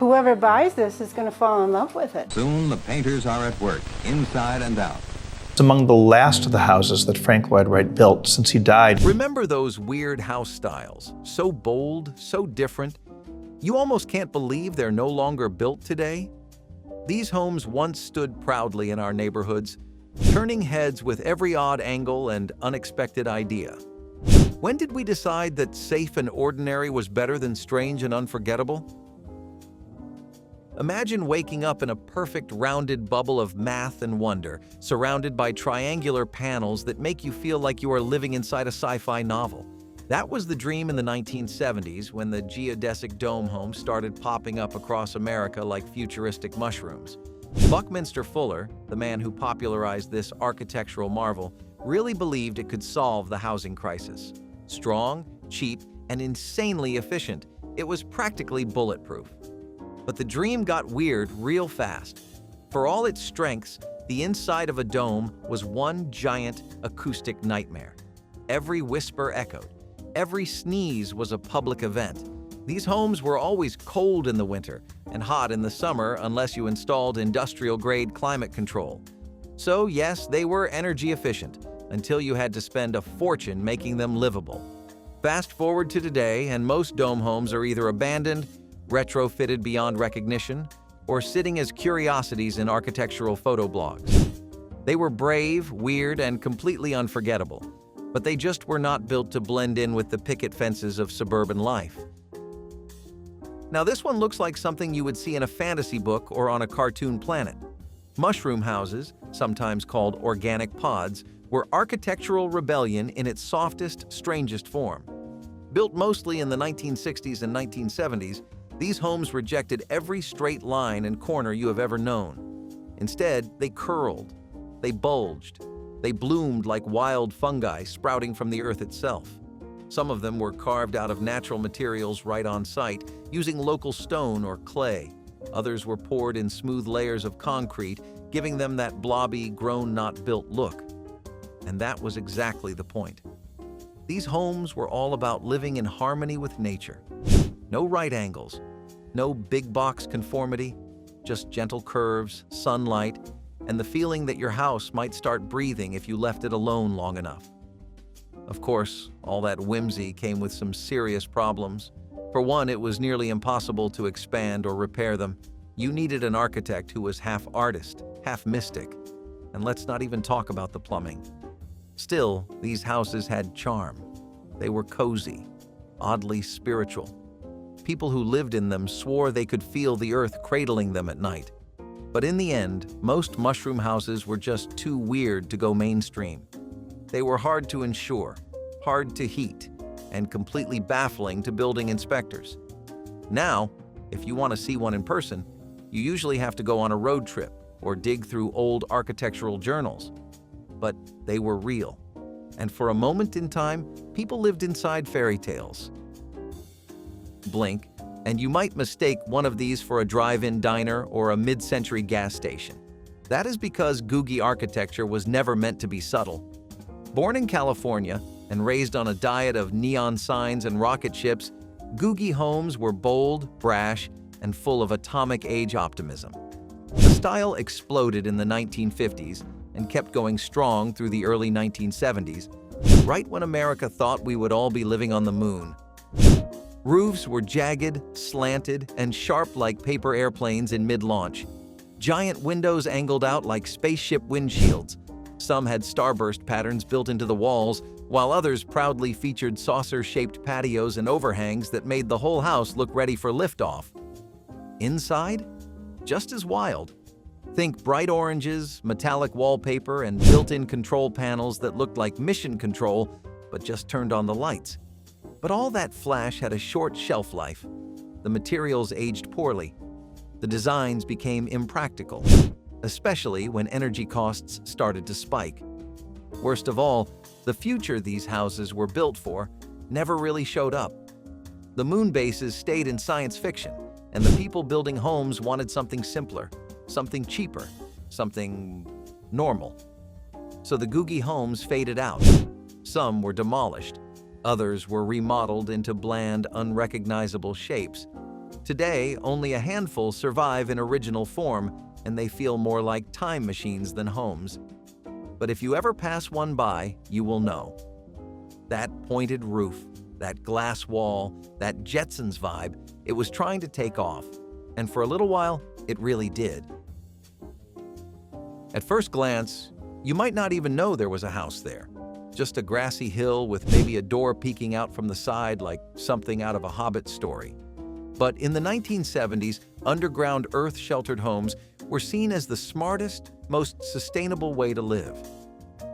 whoever buys this is going to fall in love with it. Soon the painters are at work, inside and out. It's among the last of the houses that Frank Lloyd Wright built since he died. Remember those weird house styles? So bold, so different. You almost can't believe they're no longer built today. These homes once stood proudly in our neighborhoods, turning heads with every odd angle and unexpected idea. When did we decide that safe and ordinary was better than strange and unforgettable? Imagine waking up in a perfect rounded bubble of math and wonder, surrounded by triangular panels that make you feel like you are living inside a sci-fi novel. That was the dream in the 1970s when the Geodesic dome homes started popping up across America like futuristic mushrooms. Buckminster Fuller, the man who popularized this architectural marvel, really believed it could solve the housing crisis. Strong, cheap, and insanely efficient, it was practically bulletproof. But the dream got weird real fast. For all its strengths, the inside of a dome was one giant acoustic nightmare. Every whisper echoed. Every sneeze was a public event. These homes were always cold in the winter and hot in the summer unless you installed industrial-grade climate control. So yes, they were energy efficient until you had to spend a fortune making them livable. Fast forward to today, and most dome homes are either abandoned, retrofitted beyond recognition, or sitting as curiosities in architectural photo blogs. They were brave, weird, and completely unforgettable, but they just were not built to blend in with the picket fences of suburban life. Now this one looks like something you would see in a fantasy book or on a cartoon planet. Mushroom houses, sometimes called organic pods, were architectural rebellion in its softest, strangest form. Built mostly in the 1960s and 1970s, these homes rejected every straight line and corner you have ever known. Instead, they curled, they bulged, they bloomed like wild fungi sprouting from the earth itself. Some of them were carved out of natural materials right on site, using local stone or clay. Others were poured in smooth layers of concrete, giving them that blobby, grown-not-built look. And that was exactly the point. These homes were all about living in harmony with nature. No right angles, no big box conformity, just gentle curves, sunlight, and the feeling that your house might start breathing if you left it alone long enough. Of course, all that whimsy came with some serious problems. For one, it was nearly impossible to expand or repair them. You needed an architect who was half artist, half mystic. And let's not even talk about the plumbing. Still, these houses had charm. They were cozy, oddly spiritual. People who lived in them swore they could feel the earth cradling them at night. But in the end, most mushroom houses were just too weird to go mainstream. They were hard to insure, hard to heat, and completely baffling to building inspectors. Now, if you want to see one in person, you usually have to go on a road trip or dig through old architectural journals. But they were real. And for a moment in time, people lived inside fairy tales. Blink, and you might mistake one of these for a drive-in diner or a mid-century gas station. That is because Googie architecture was never meant to be subtle. Born in California and raised on a diet of neon signs and rocket ships, Googie homes were bold, brash, and full of atomic-age optimism. The style exploded in the 1950s and kept going strong through the early 1970s, right when America thought we would all be living on the moon. Roofs were jagged, slanted, and sharp like paper airplanes in mid-launch. Giant windows angled out like spaceship windshields. Some had starburst patterns built into the walls, while others proudly featured saucer-shaped patios and overhangs that made the whole house look ready for liftoff. Inside? Just as wild. Think bright oranges, metallic wallpaper, and built-in control panels that looked like mission control, but just turned on the lights. But all that flash had a short shelf life. The materials aged poorly. The designs became impractical, especially when energy costs started to spike. Worst of all, the future these houses were built for never really showed up. The moon bases stayed in science fiction, and the people building homes wanted something simpler, something cheaper, something normal. So the Googie homes faded out. Some were demolished. Others were remodeled into bland, unrecognizable shapes. Today, only a handful survive in original form, and they feel more like time machines than homes. But if you ever pass one by, you will know. That pointed roof, that glass wall, that Jetsons vibe, it was trying to take off. And for a little while, it really did. At first glance, you might not even know there was a house there. Just a grassy hill with maybe a door peeking out from the side like something out of a Hobbit story. But in the 1970s, underground earth-sheltered homes were seen as the smartest, most sustainable way to live.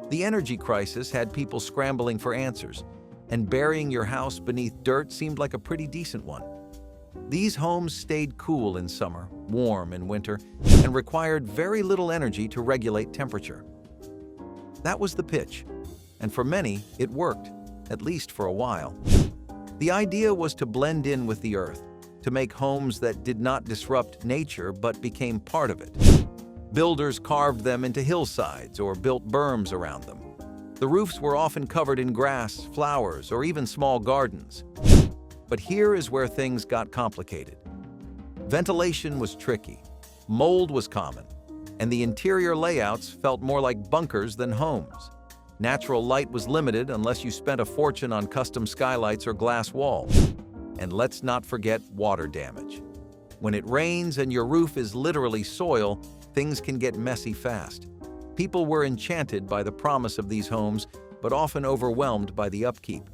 The energy crisis had people scrambling for answers, and burying your house beneath dirt seemed like a pretty decent one. These homes stayed cool in summer, warm in winter, and required very little energy to regulate temperature. That was the pitch, and for many, it worked, at least for a while. The idea was to blend in with the earth, to make homes that did not disrupt nature but became part of it. Builders carved them into hillsides or built berms around them. The roofs were often covered in grass, flowers, or even small gardens. But here is where things got complicated. Ventilation was tricky, mold was common, and the interior layouts felt more like bunkers than homes. Natural light was limited unless you spent a fortune on custom skylights or glass walls. And let's not forget water damage. When it rains and your roof is literally soil, things can get messy fast. People were enchanted by the promise of these homes, but often overwhelmed by the upkeep.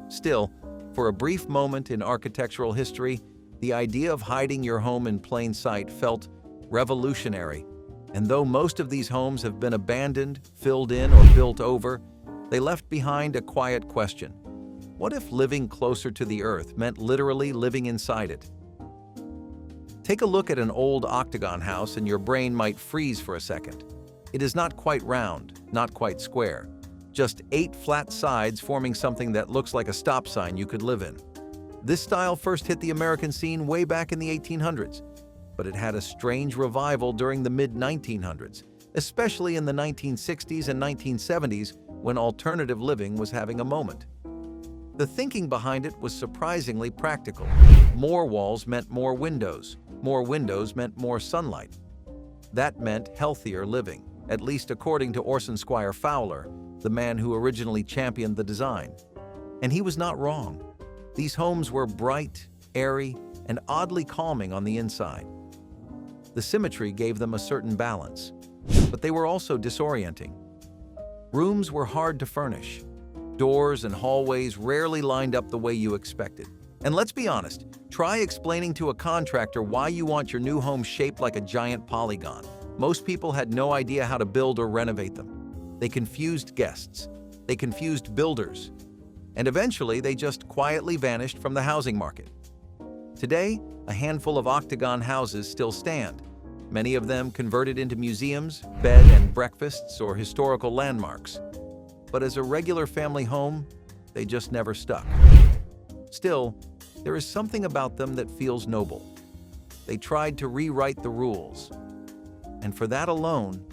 Still, for a brief moment in architectural history, the idea of hiding your home in plain sight felt revolutionary. And though most of these homes have been abandoned, filled in, or built over, they left behind a quiet question. What if living closer to the earth meant literally living inside it? Take a look at an old Octagon house and your brain might freeze for a second. It is not quite round, not quite square. Just 8 flat sides forming something that looks like a stop sign you could live in. This style first hit the American scene way back in the 1800s, but it had a strange revival during the mid-1900s, especially in the 1960s and 1970s when alternative living was having a moment. The thinking behind it was surprisingly practical. More walls meant more windows meant more sunlight. That meant healthier living, at least according to Orson Squire Fowler, the man who originally championed the design. And he was not wrong. These homes were bright, airy, and oddly calming on the inside. The symmetry gave them a certain balance, but they were also disorienting. Rooms were hard to furnish. Doors and hallways rarely lined up the way you expected. And let's be honest, try explaining to a contractor why you want your new home shaped like a giant polygon. Most people had no idea how to build or renovate them. They confused guests. They confused builders. And eventually, they just quietly vanished from the housing market. Today, a handful of Octagon houses still stand. Many of them converted into museums, bed and breakfasts, or historical landmarks. But as a regular family home, they just never stuck. Still, there is something about them that feels noble. They tried to rewrite the rules. And for that alone,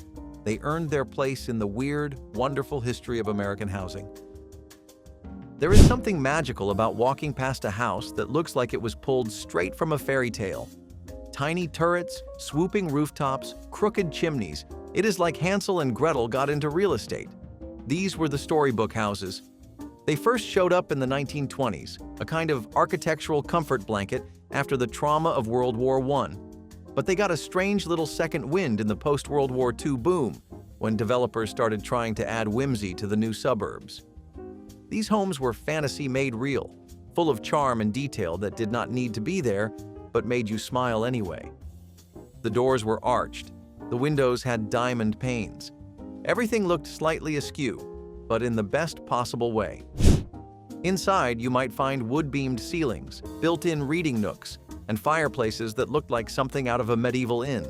they earned their place in the weird, wonderful history of American housing. There is something magical about walking past a house that looks like it was pulled straight from a fairy tale. Tiny turrets, swooping rooftops, crooked chimneys. It is like Hansel and Gretel got into real estate. These were the Storybook houses. They first showed up in the 1920s, a kind of architectural comfort blanket after the trauma of World War I. But they got a strange little second wind in the post-World War II boom, when developers started trying to add whimsy to the new suburbs. These homes were fantasy made real, full of charm and detail that did not need to be there, but made you smile anyway. The doors were arched. The windows had diamond panes. Everything looked slightly askew, but in the best possible way. Inside, you might find wood-beamed ceilings, built-in reading nooks, and fireplaces that looked like something out of a medieval inn.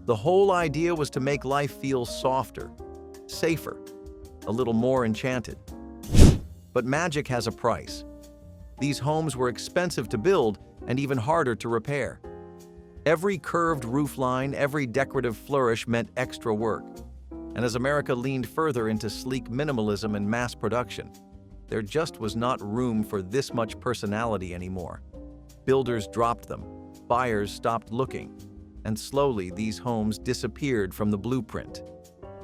The whole idea was to make life feel softer, safer, a little more enchanted. But magic has a price. These homes were expensive to build and even harder to repair. Every curved roofline, every decorative flourish meant extra work. And as America leaned further into sleek minimalism and mass production, there just was not room for this much personality anymore. Builders dropped them, buyers stopped looking, and slowly these homes disappeared from the blueprint.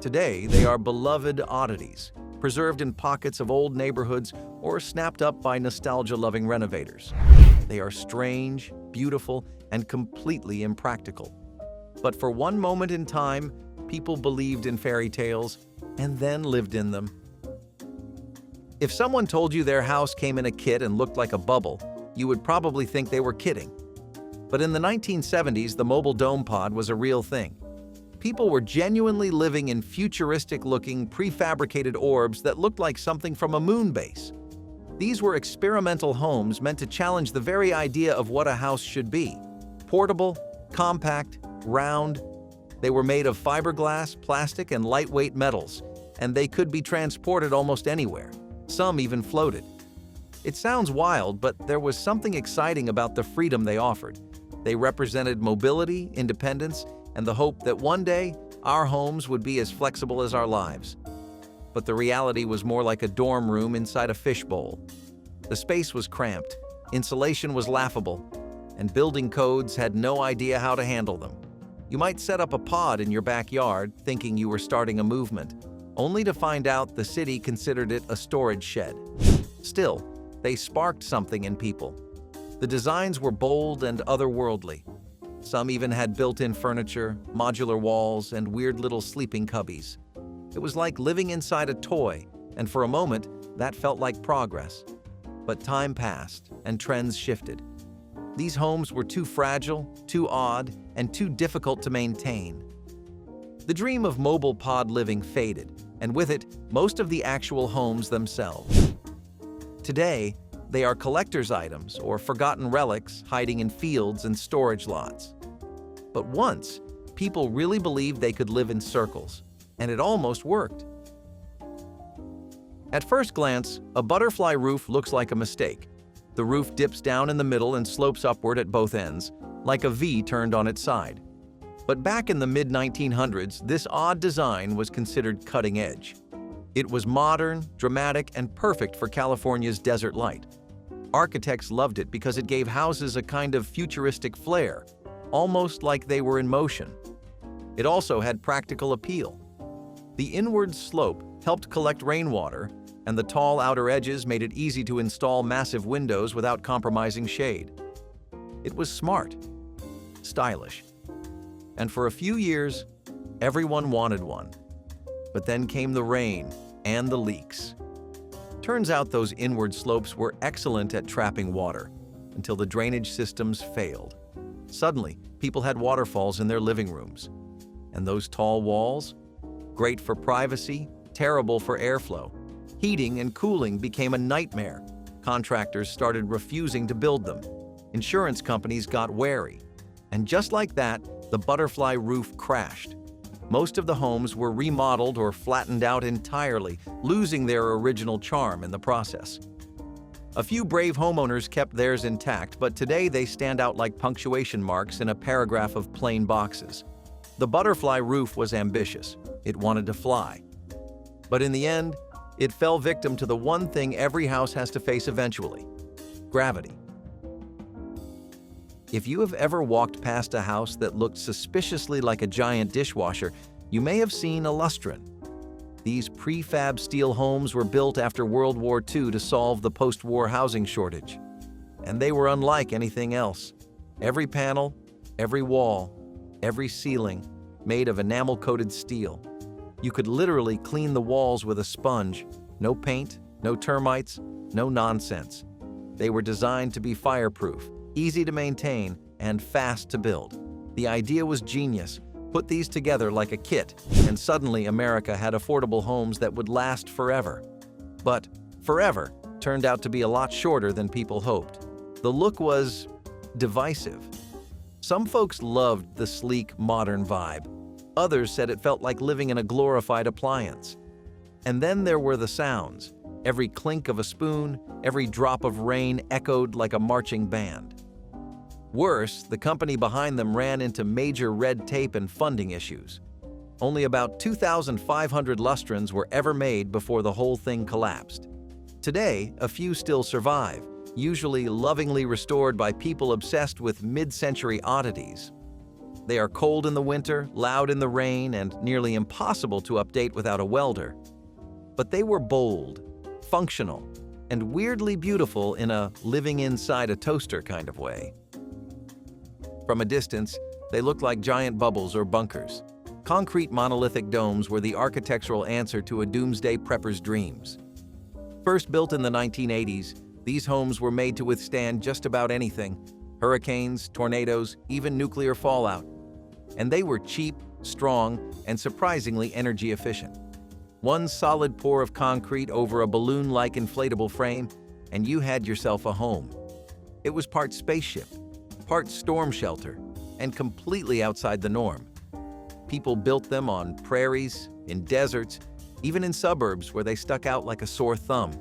Today, they are beloved oddities, preserved in pockets of old neighborhoods or snapped up by nostalgia-loving renovators. They are strange, beautiful, and completely impractical. But for one moment in time, people believed in fairy tales and then lived in them. If someone told you their house came in a kit and looked like a bubble, you would probably think they were kidding. But in the 1970s, the mobile dome pod was a real thing. People were genuinely living in futuristic-looking, prefabricated orbs that looked like something from a moon base. These were experimental homes meant to challenge the very idea of what a house should be. Portable, compact, round. They were made of fiberglass, plastic, and lightweight metals, and they could be transported almost anywhere. Some even floated. It sounds wild, but there was something exciting about the freedom they offered. They represented mobility, independence, and the hope that one day our homes would be as flexible as our lives. But the reality was more like a dorm room inside a fishbowl. The space was cramped, insulation was laughable, and building codes had no idea how to handle them. You might set up a pod in your backyard thinking you were starting a movement, only to find out the city considered it a storage shed. Still, they sparked something in people. The designs were bold and otherworldly. Some even had built-in furniture, modular walls, and weird little sleeping cubbies. It was like living inside a toy, and for a moment, that felt like progress. But time passed, and trends shifted. These homes were too fragile, too odd, and too difficult to maintain. The dream of mobile pod living faded, and with it, most of the actual homes themselves. Today, they are collector's items or forgotten relics hiding in fields and storage lots. But once, people really believed they could live in circles, and it almost worked. At first glance, a butterfly roof looks like a mistake. The roof dips down in the middle and slopes upward at both ends, like a V turned on its side. But back in the mid-1900s, this odd design was considered cutting edge. It was modern, dramatic, and perfect for California's desert light. Architects loved it because it gave houses a kind of futuristic flair, almost like they were in motion. It also had practical appeal. The inward slope helped collect rainwater, and the tall outer edges made it easy to install massive windows without compromising shade. It was smart, stylish, and for a few years, everyone wanted one. But then came the rain and the leaks. Turns out those inward slopes were excellent at trapping water, until the drainage systems failed. Suddenly, people had waterfalls in their living rooms. And those tall walls? Great for privacy, terrible for airflow. Heating and cooling became a nightmare. Contractors started refusing to build them. Insurance companies got wary. And just like that, the butterfly roof crashed. Most of the homes were remodeled or flattened out entirely, losing their original charm in the process. A few brave homeowners kept theirs intact, but today they stand out like punctuation marks in a paragraph of plain boxes. The butterfly roof was ambitious. It wanted to fly. But in the end, it fell victim to the one thing every house has to face eventually: gravity. If you have ever walked past a house that looked suspiciously like a giant dishwasher, you may have seen a Lustrin. These prefab steel homes were built after World War II to solve the post-war housing shortage. And they were unlike anything else. Every panel, every wall, every ceiling, made of enamel-coated steel. You could literally clean the walls with a sponge. No paint, no termites, no nonsense. They were designed to be fireproof, easy to maintain, and fast to build. The idea was genius. Put these together like a kit, and suddenly America had affordable homes that would last forever. But forever turned out to be a lot shorter than people hoped. The look was divisive. Some folks loved the sleek, modern vibe. Others said it felt like living in a glorified appliance. And then there were the sounds. Every clink of a spoon, every drop of rain echoed like a marching band. Worse, the company behind them ran into major red tape and funding issues. Only about 2,500 Lustrins were ever made before the whole thing collapsed. Today, a few still survive, usually lovingly restored by people obsessed with mid-century oddities. They are cold in the winter, loud in the rain, and nearly impossible to update without a welder. But they were bold, functional, and weirdly beautiful in a living inside a toaster kind of way. From a distance, they looked like giant bubbles or bunkers. Concrete monolithic domes were the architectural answer to a doomsday prepper's dreams. First built in the 1980s, these homes were made to withstand just about anything: hurricanes, tornadoes, even nuclear fallout. And they were cheap, strong, and surprisingly energy efficient. One solid pour of concrete over a balloon-like inflatable frame, and you had yourself a home. It was part spaceship, part storm shelter, and completely outside the norm. People built them on prairies, in deserts, even in suburbs where they stuck out like a sore thumb.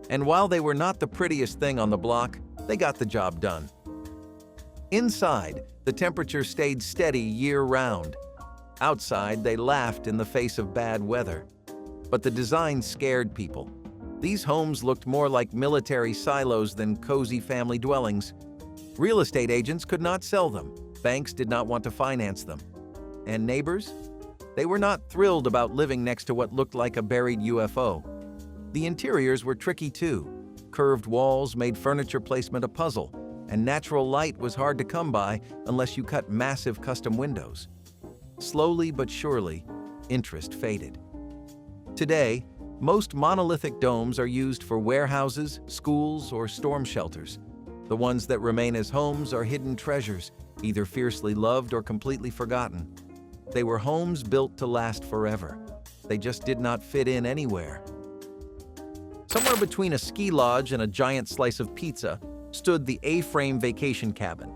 And while they were not the prettiest thing on the block, they got the job done. Inside, the temperature stayed steady year-round. Outside, they laughed in the face of bad weather. But the design scared people. These homes looked more like military silos than cozy family dwellings. Real estate agents could not sell them. Banks did not want to finance them. And neighbors? They were not thrilled about living next to what looked like a buried UFO. The interiors were tricky too. Curved walls made furniture placement a puzzle, and natural light was hard to come by unless you cut massive custom windows. Slowly but surely, interest faded. Today, most monolithic domes are used for warehouses, schools, or storm shelters. The ones that remain as homes are hidden treasures, either fiercely loved or completely forgotten. They were homes built to last forever. They just did not fit in anywhere. Somewhere between a ski lodge and a giant slice of pizza stood the AFrame vacation cabin.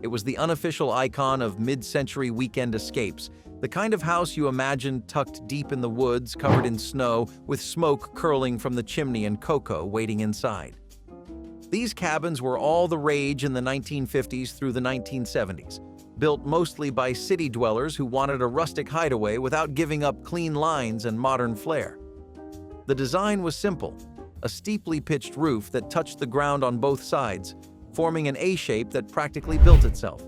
It was the unofficial icon of mid-century weekend escapes, the kind of house you imagine tucked deep in the woods, covered in snow, with smoke curling from the chimney and cocoa waiting inside. These cabins were all the rage in the 1950s through the 1970s, built mostly by city dwellers who wanted a rustic hideaway without giving up clean lines and modern flair. The design was simple: a steeply pitched roof that touched the ground on both sides, forming an A shape that practically built itself.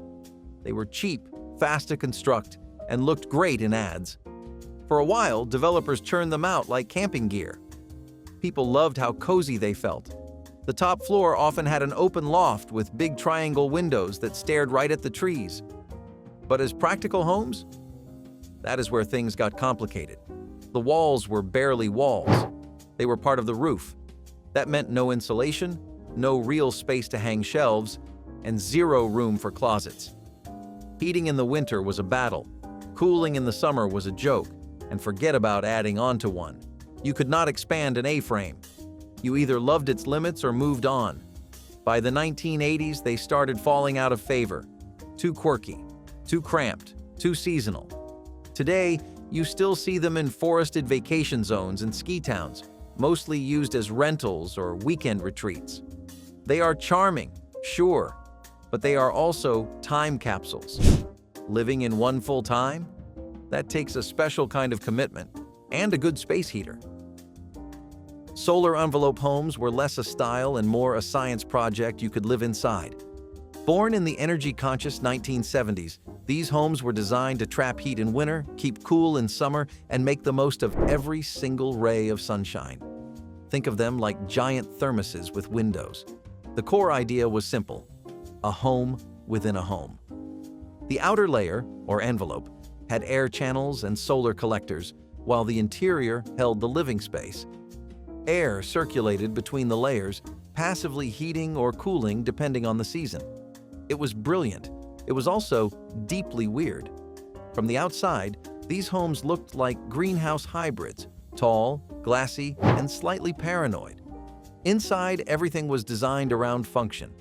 They were cheap, fast to construct, and looked great in ads. For a while, developers churned them out like camping gear. People loved how cozy they felt. The top floor often had an open loft with big triangle windows that stared right at the trees. But as practical homes, that is where things got complicated. The walls were barely walls. They were part of the roof. That meant no insulation, no real space to hang shelves, and zero room for closets. Heating in the winter was a battle. Cooling in the summer was a joke, and forget about adding onto one. You could not expand an A-frame. You either loved its limits or moved on. By the 1980s, they started falling out of favor. Too quirky, too cramped, too seasonal. Today, you still see them in forested vacation zones and ski towns, mostly used as rentals or weekend retreats. They are charming, sure, but they are also time capsules. Living in one full time? That takes a special kind of commitment and a good space heater. Solar envelope homes were less a style and more a science project you could live inside. Born in the energy-conscious 1970s, these homes were designed to trap heat in winter, keep cool in summer, and make the most of every single ray of sunshine. Think of them like giant thermoses with windows. The core idea was simple: a home within a home. The outer layer, or envelope, had air channels and solar collectors, while the interior held the living space. Air circulated between the layers, passively heating or cooling depending on the season. It was brilliant. It was also deeply weird. From the outside, these homes looked like greenhouse hybrids, tall, glassy, and slightly paranoid. Inside, everything was designed around function.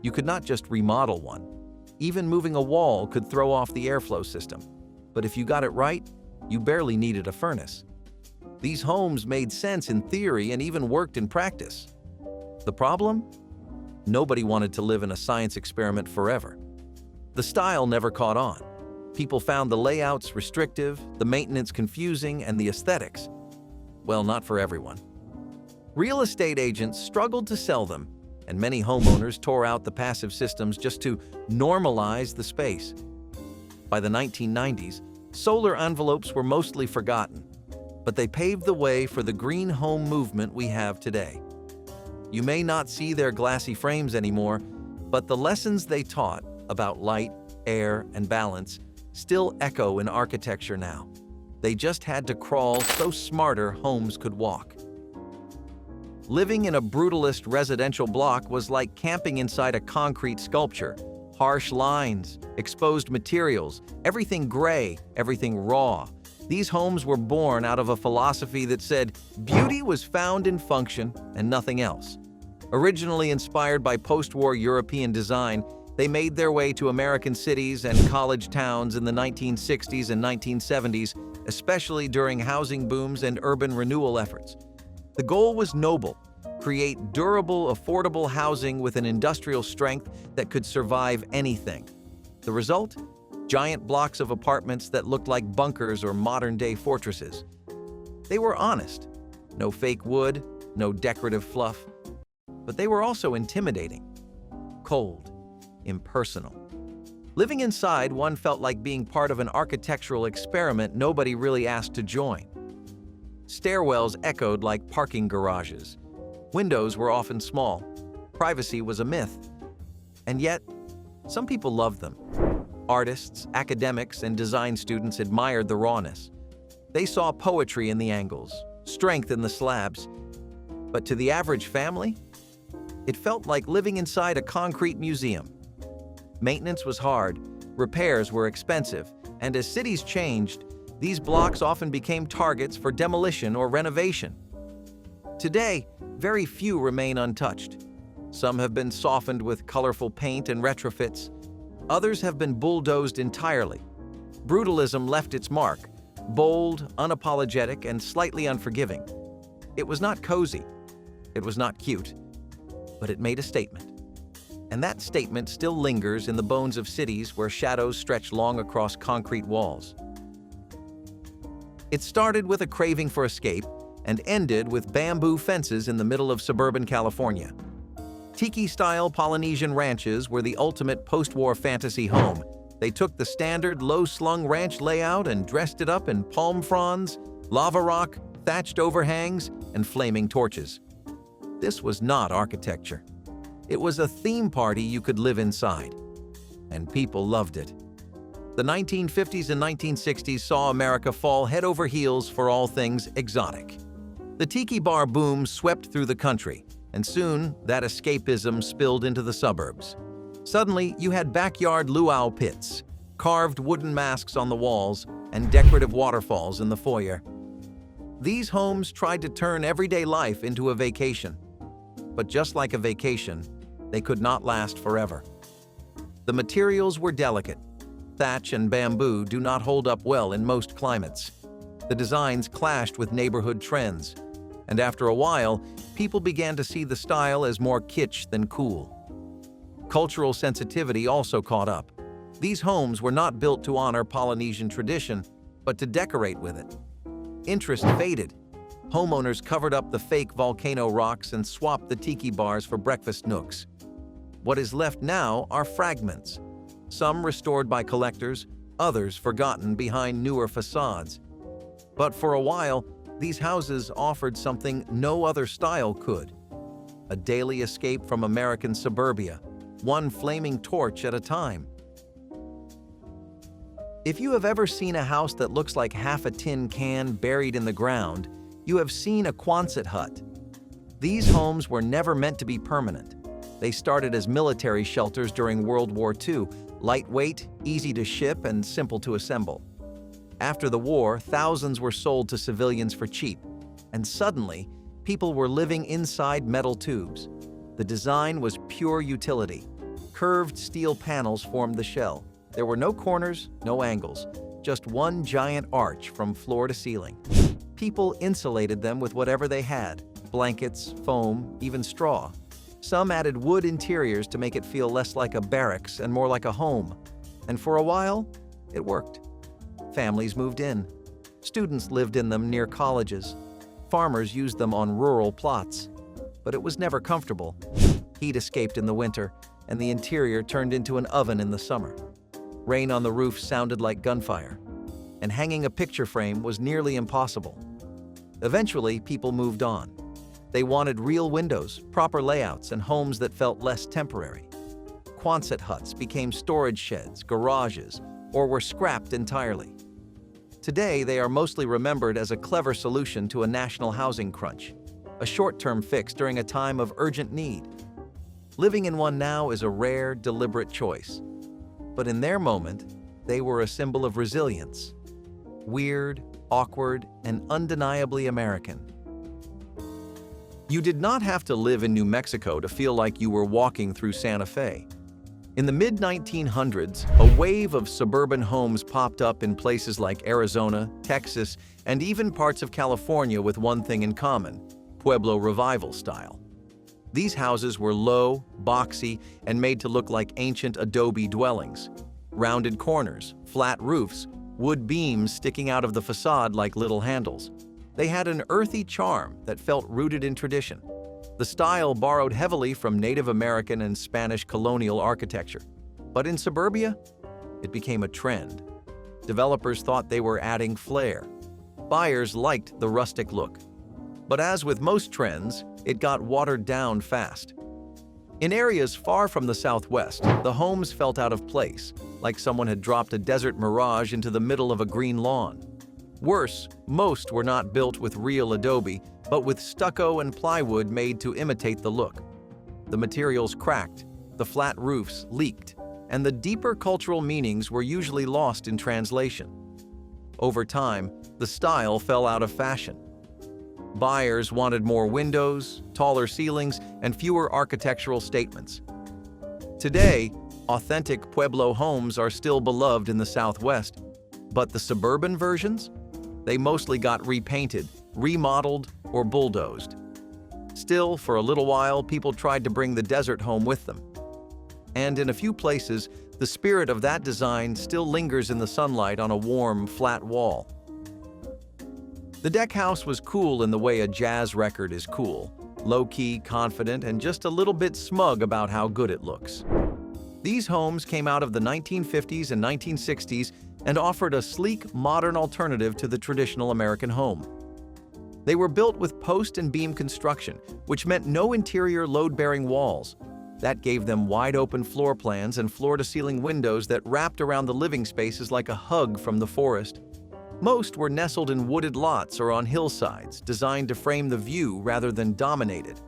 You could not just remodel one. Even moving a wall could throw off the airflow system. But if you got it right, you barely needed a furnace. These homes made sense in theory and even worked in practice. The problem? Nobody wanted to live in a science experiment forever. The style never caught on. People found the layouts restrictive, the maintenance confusing, and the aesthetics, well, not for everyone. Real estate agents struggled to sell them, and many homeowners tore out the passive systems just to normalize the space. By the 1990s, solar envelopes were mostly forgotten, but they paved the way for the green home movement we have today. You may not see their glassy frames anymore, but the lessons they taught about light, air, and balance still echo in architecture now. They just had to crawl so smarter homes could walk. Living in a brutalist residential block was like camping inside a concrete sculpture. Harsh lines, exposed materials, everything gray, everything raw. These homes were born out of a philosophy that said beauty was found in function and nothing else. Originally inspired by post-war European design, they made their way to American cities and college towns in the 1960s and 1970s, especially during housing booms and urban renewal efforts. The goal was noble: create durable, affordable housing with an industrial strength that could survive anything. The result? Giant blocks of apartments that looked like bunkers or modern-day fortresses. They were honest. No fake wood, no decorative fluff. But they were also intimidating. Cold. Impersonal. Living inside, one felt like being part of an architectural experiment nobody really asked to join. Stairwells echoed like parking garages. Windows were often small. Privacy was a myth. And yet, some people loved them. Artists, academics, and design students admired the rawness. They saw poetry in the angles, strength in the slabs. But to the average family, it felt like living inside a concrete museum. Maintenance was hard, repairs were expensive, and as cities changed, these blocks often became targets for demolition or renovation. Today, very few remain untouched. Some have been softened with colorful paint and retrofits. Others have been bulldozed entirely. Brutalism left its mark, bold, unapologetic, and slightly unforgiving. It was not cozy. It was not cute. But it made a statement. And that statement still lingers in the bones of cities where shadows stretch long across concrete walls. It started with a craving for escape and ended with bamboo fences in the middle of suburban California. Tiki-style Polynesian ranches were the ultimate post-war fantasy home. They took the standard low-slung ranch layout and dressed it up in palm fronds, lava rock, thatched overhangs, and flaming torches. This was not architecture. It was a theme party you could live inside. And people loved it. The 1950s and 1960s saw America fall head over heels for all things exotic. The tiki bar boom swept through the country, and soon that escapism spilled into the suburbs. Suddenly, you had backyard luau pits, carved wooden masks on the walls, and decorative waterfalls in the foyer. These homes tried to turn everyday life into a vacation. But just like a vacation, they could not last forever. The materials were delicate. Thatch and bamboo do not hold up well in most climates. The designs clashed with neighborhood trends, and after a while, people began to see the style as more kitsch than cool. Cultural sensitivity also caught up. These homes were not built to honor Polynesian tradition, but to decorate with it. Interest faded. Homeowners covered up the fake volcano rocks and swapped the tiki bars for breakfast nooks. What is left now are fragments, some restored by collectors, others forgotten behind newer facades. But for a while, these houses offered something no other style could: a daily escape from American suburbia, one flaming torch at a time. If you have ever seen a house that looks like half a tin can buried in the ground, you have seen a Quanet Hut. These homes were never meant to be permanent. They started as military shelters during World War II, lightweight, easy to ship, and simple to assemble. After the war, thousands were sold to civilians for cheap, and suddenly, people were living inside metal tubes. The design was pure utility. Curved steel panels formed the shell. There were no corners, no angles, just one giant arch from floor to ceiling. People insulated them with whatever they had: blankets, foam, even straw. Some added wood interiors to make it feel less like a barracks and more like a home. And for a while, it worked. Families moved in. Students lived in them near colleges. Farmers used them on rural plots. But it was never comfortable. Heat escaped in the winter, and the interior turned into an oven in the summer. Rain on the roof sounded like gunfire, and hanging a picture frame was nearly impossible. Eventually, people moved on. They wanted real windows, proper layouts, and homes that felt less temporary. Quanet huts became storage sheds, garages, or were scrapped entirely. Today, they are mostly remembered as a clever solution to a national housing crunch, a short-term fix during a time of urgent need. Living in one now is a rare, deliberate choice. But in their moment, they were a symbol of resilience. Weird, awkward, and undeniably American. You did not have to live in New Mexico to feel like you were walking through Santa Fe. In the mid-1900s, a wave of suburban homes popped up in places like Arizona, Texas, and even parts of California with one thing in common: Pueblo Revival style. These houses were low, boxy, and made to look like ancient adobe dwellings. Rounded corners, flat roofs, wood beams sticking out of the facade like little handles. They had an earthy charm that felt rooted in tradition. The style borrowed heavily from Native American and Spanish colonial architecture. But in suburbia, it became a trend. Developers thought they were adding flair. Buyers liked the rustic look. But as with most trends, it got watered down fast. In areas far from the Southwest, the homes felt out of place, like someone had dropped a desert mirage into the middle of a green lawn. Worse, most were not built with real adobe, but with stucco and plywood made to imitate the look. The materials cracked, the flat roofs leaked, and the deeper cultural meanings were usually lost in translation. Over time, the style fell out of fashion. Buyers wanted more windows, taller ceilings, and fewer architectural statements. Today, authentic Pueblo homes are still beloved in the Southwest, but the suburban versions? They mostly got repainted, remodeled, or bulldozed. Still, for a little while, people tried to bring the desert home with them. And in a few places, the spirit of that design still lingers in the sunlight on a warm, flat wall. The deck house was cool in the way a jazz record is cool, low-key, confident, and just a little bit smug about how good it looks. These homes came out of the 1950s and 1960s and offered a sleek, modern alternative to the traditional American home. They were built with post and beam construction, which meant no interior load-bearing walls. That gave them wide-open floor plans and floor-to-ceiling windows that wrapped around the living spaces like a hug from the forest. Most were nestled in wooded lots or on hillsides, designed to frame the view rather than dominate it.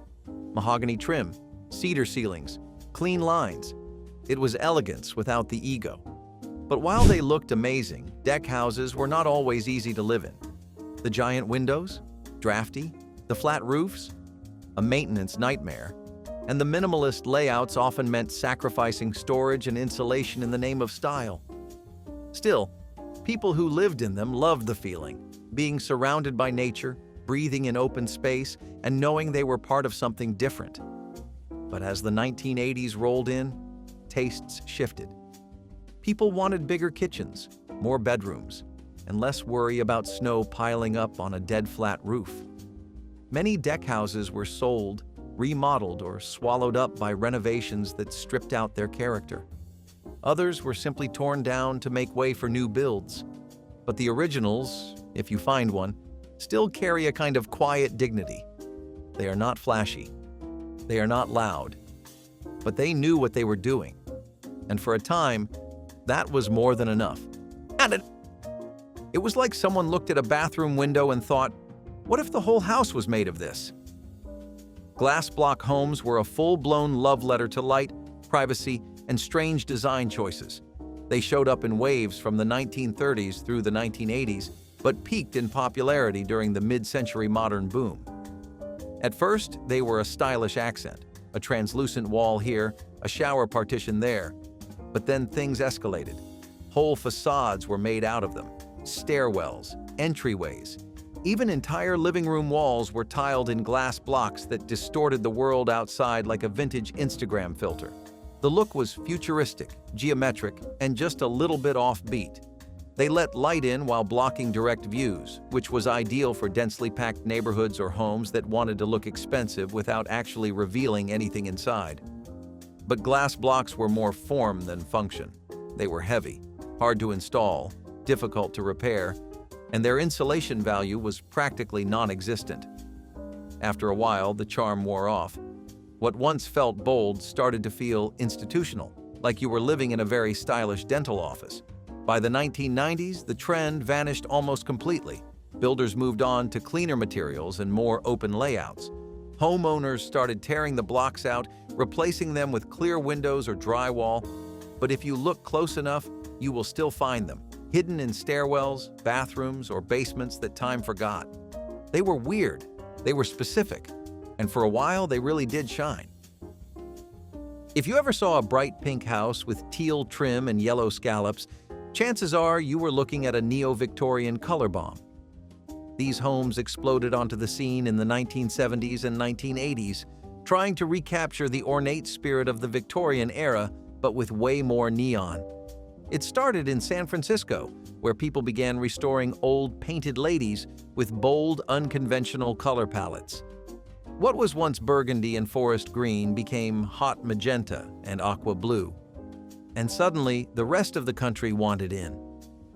Mahogany trim, cedar ceilings, clean lines. It was elegance without the ego. But while they looked amazing, deck houses were not always easy to live in. The giant windows, drafty, the flat roofs, a maintenance nightmare, and the minimalist layouts often meant sacrificing storage and insulation in the name of style. Still, people who lived in them loved the feeling, being surrounded by nature, breathing in open space, and knowing they were part of something different. But as the 1980s rolled in, tastes shifted. People wanted bigger kitchens, more bedrooms, and less worry about snow piling up on a dead flat roof. Many deck houses were sold, remodeled, or swallowed up by renovations that stripped out their character. Others were simply torn down to make way for new builds. But the originals, if you find one, still carry a kind of quiet dignity. They are not flashy. They are not loud. But they knew what they were doing. And for a time, that was more than enough. It was like someone looked at a bathroom window and thought, what if the whole house was made of this? Glass block homes were a full-blown love letter to light, privacy, and strange design choices. They showed up in waves from the 1930s through the 1980s, but peaked in popularity during the mid-century modern boom. At first, they were a stylish accent, a translucent wall here, a shower partition there. But then things escalated. Whole facades were made out of them, stairwells, entryways. Even entire living room walls were tiled in glass blocks that distorted the world outside like a vintage Instagram filter. The look was futuristic, geometric, and just a little bit offbeat. They let light in while blocking direct views, which was ideal for densely packed neighborhoods or homes that wanted to look expensive without actually revealing anything inside. But glass blocks were more form than function. They were heavy, hard to install, difficult to repair, and their insulation value was practically non-existent. After a while, the charm wore off. What once felt bold started to feel institutional, like you were living in a very stylish dental office. By the 1990s, the trend vanished almost completely. Builders moved on to cleaner materials and more open layouts. Homeowners started tearing the blocks out, replacing them with clear windows or drywall. But if you look close enough, you will still find them, hidden in stairwells, bathrooms, or basements that time forgot. They were weird, they were specific, and for a while they really did shine. If you ever saw a bright pink house with teal trim and yellow scallops, chances are you were looking at a neo-Victorian color bomb. These homes exploded onto the scene in the 1970s and 1980s, trying to recapture the ornate spirit of the Victorian era, but with way more neon. It started in San Francisco, where people began restoring old painted ladies with bold, unconventional color palettes. What was once burgundy and forest green became hot magenta and aqua blue. And suddenly, the rest of the country wanted in.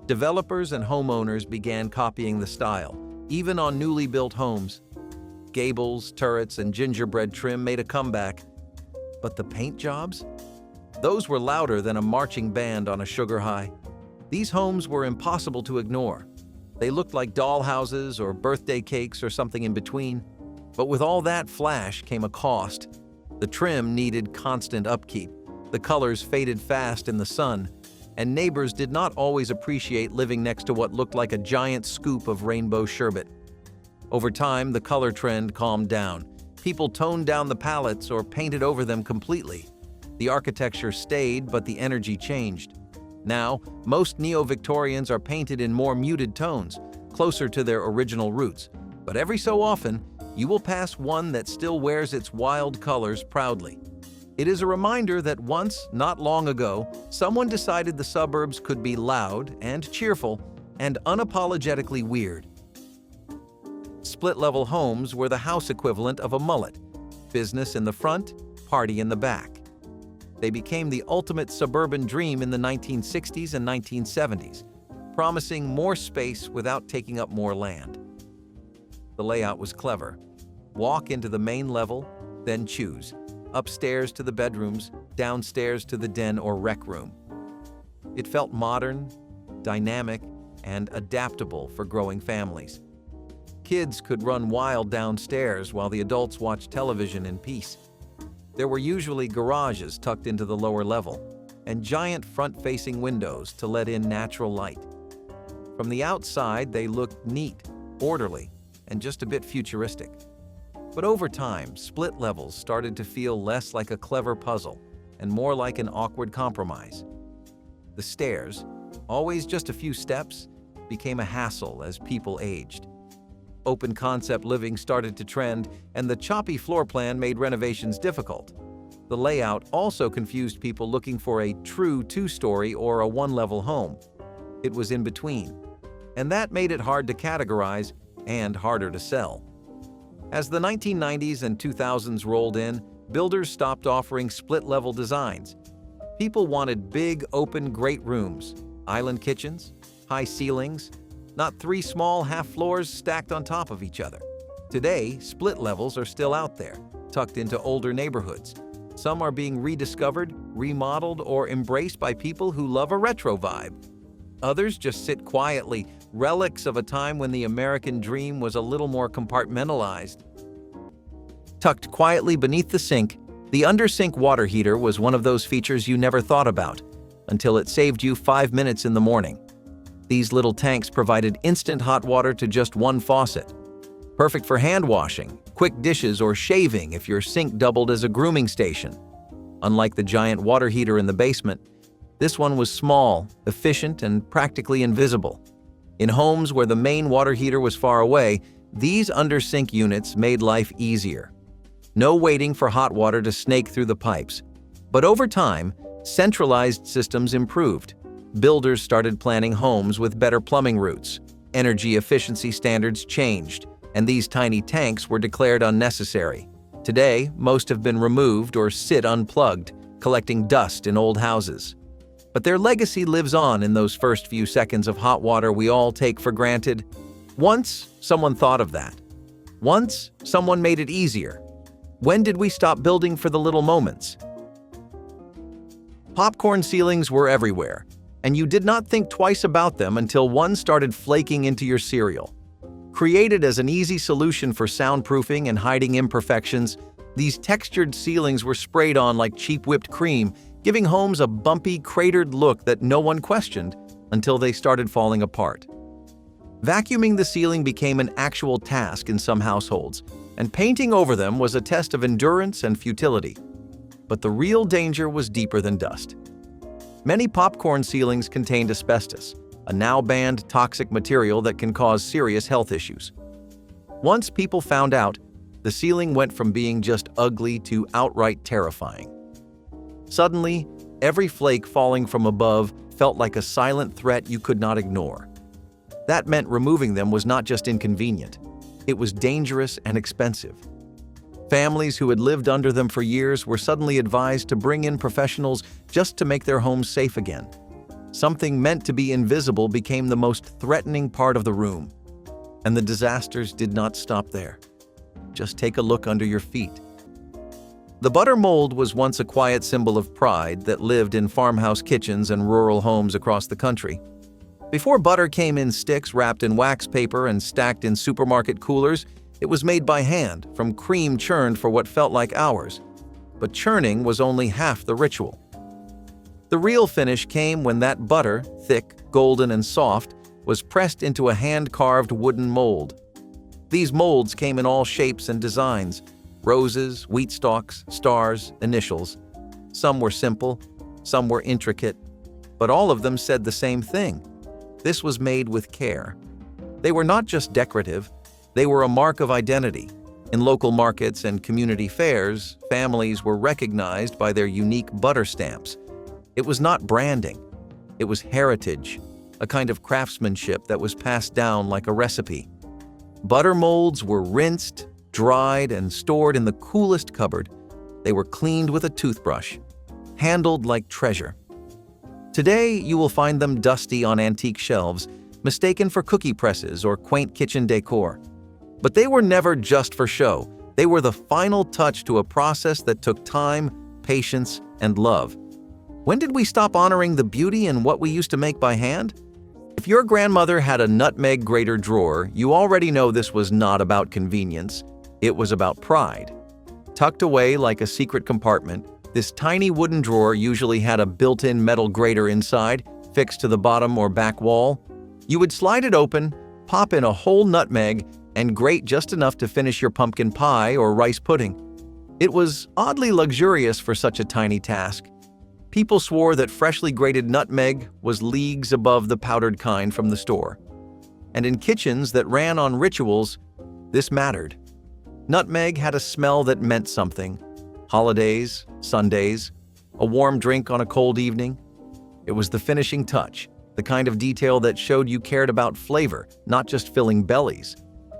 Developers and homeowners began copying the style, even on newly built homes. Gables, turrets, and gingerbread trim made a comeback. But the paint jobs? Those were louder than a marching band on a sugar high. These homes were impossible to ignore. They looked like dollhouses or birthday cakes or something in between. But with all that flash came a cost. The trim needed constant upkeep. The colors faded fast in the sun, and neighbors did not always appreciate living next to what looked like a giant scoop of rainbow sherbet. Over time, the color trend calmed down. People toned down the palettes or painted over them completely. The architecture stayed, but the energy changed. Now, most neo-Victorians are painted in more muted tones, closer to their original roots. But every so often, you will pass one that still wears its wild colors proudly. It is a reminder that once, not long ago, someone decided the suburbs could be loud and cheerful and unapologetically weird. Split-level homes were the house equivalent of a mullet. Business in the front, party in the back. They became the ultimate suburban dream in the 1960s and 1970s, promising more space without taking up more land. The layout was clever. Walk into the main level, then choose. Upstairs to the bedrooms, downstairs to the den or rec room. It felt modern, dynamic, and adaptable for growing families. Kids could run wild downstairs while the adults watched television in peace. There were usually garages tucked into the lower level, and giant front-facing windows to let in natural light. From the outside, they looked neat, orderly, and just a bit futuristic. But over time, split levels started to feel less like a clever puzzle and more like an awkward compromise. The stairs, always just a few steps, became a hassle as people aged. Open concept living started to trend, and the choppy floor plan made renovations difficult. The layout also confused people looking for a true two-story or a one-level home. It was in between, and that made it hard to categorize and harder to sell. As the 1990s and 2000s rolled in, builders stopped offering split-level designs. People wanted big, open, great rooms, island kitchens, high ceilings, not three small half-floors stacked on top of each other. Today, split levels are still out there, tucked into older neighborhoods. Some are being rediscovered, remodeled, or embraced by people who love a retro vibe. Others just sit quietly, relics of a time when the American dream was a little more compartmentalized. Tucked quietly beneath the sink, the under-sink water heater was one of those features you never thought about, until it saved you 5 minutes in the morning. These little tanks provided instant hot water to just one faucet. Perfect for hand washing, quick dishes, or shaving if your sink doubled as a grooming station. Unlike the giant water heater in the basement, this one was small, efficient, and practically invisible. In homes where the main water heater was far away, these under-sink units made life easier. No waiting for hot water to snake through the pipes. But over time, centralized systems improved. builders started planning homes with better plumbing routes. Energy efficiency standards changed, and these tiny tanks were declared unnecessary. Today, most have been removed or sit unplugged, collecting dust in old houses. But their legacy lives on in those first few seconds of hot water we all take for granted. Once, someone thought of that. Once, someone made it easier. When did we stop building for the little moments? Popcorn ceilings were everywhere, and you did not think twice about them until one started flaking into your cereal. Created as an easy solution for soundproofing and hiding imperfections, these textured ceilings were sprayed on like cheap whipped cream, giving homes a bumpy, cratered look that no one questioned until they started falling apart. Vacuuming the ceiling became an actual task in some households, and painting over them was a test of endurance and futility. But the real danger was deeper than dust. Many popcorn ceilings contained asbestos, a now-banned toxic material that can cause serious health issues. Once people found out, the ceiling went from being just ugly to outright terrifying. Suddenly, every flake falling from above felt like a silent threat you could not ignore. That meant removing them was not just inconvenient, it was dangerous and expensive. Families who had lived under them for years were suddenly advised to bring in professionals just to make their homes safe again. Something meant to be invisible became the most threatening part of the room. And the disasters did not stop there. Just take a look under your feet. The butter mold was once a quiet symbol of pride that lived in farmhouse kitchens and rural homes across the country. Before butter came in sticks wrapped in wax paper and stacked in supermarket coolers, it was made by hand, from cream churned for what felt like hours. But churning was only half the ritual. The real finish came when that butter, thick, golden, and soft, was pressed into a hand-carved wooden mold. These molds came in all shapes and designs: roses, wheat stalks, stars, initials. Some were simple, some were intricate, but all of them said the same thing. This was made with care. They were not just decorative, they were a mark of identity. In local markets and community fairs, families were recognized by their unique butter stamps. It was not branding, it was heritage, a kind of craftsmanship that was passed down like a recipe. Butter molds were rinsed, dried, and stored in the coolest cupboard. They were cleaned with a toothbrush, handled like treasure. Today, you will find them dusty on antique shelves, mistaken for cookie presses or quaint kitchen decor. But they were never just for show. They were the final touch to a process that took time, patience, and love. When did we stop honoring the beauty in what we used to make by hand? If your grandmother had a Nutmeg Grater drawer, you already know this was not about convenience. It was about pride. Tucked away like a secret compartment, this tiny wooden drawer usually had a built-in metal grater inside, fixed to the bottom or back wall. You would slide it open, pop in a whole nutmeg, and grate just enough to finish your pumpkin pie or rice pudding. It was oddly luxurious for such a tiny task. People swore that freshly grated nutmeg was leagues above the powdered kind from the store. And in kitchens that ran on rituals, this mattered. Nutmeg had a smell that meant something. Holidays, Sundays, a warm drink on a cold evening. It was the finishing touch, the kind of detail that showed you cared about flavor, not just filling bellies.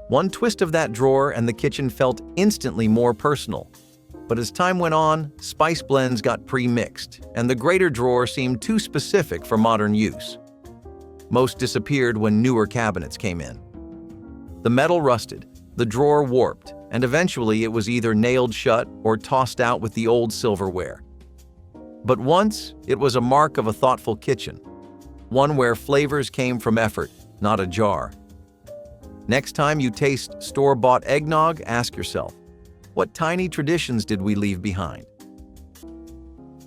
One twist of that drawer and the kitchen felt instantly more personal. But as time went on, spice blends got pre-mixed, and the grater drawer seemed too specific for modern use. Most disappeared when newer cabinets came in. The metal rusted, the drawer warped, and eventually it was either nailed shut or tossed out with the old silverware. But once, it was a mark of a thoughtful kitchen, one where flavors came from effort, not a jar. Next time you taste store-bought eggnog, ask yourself, what tiny traditions did we leave behind?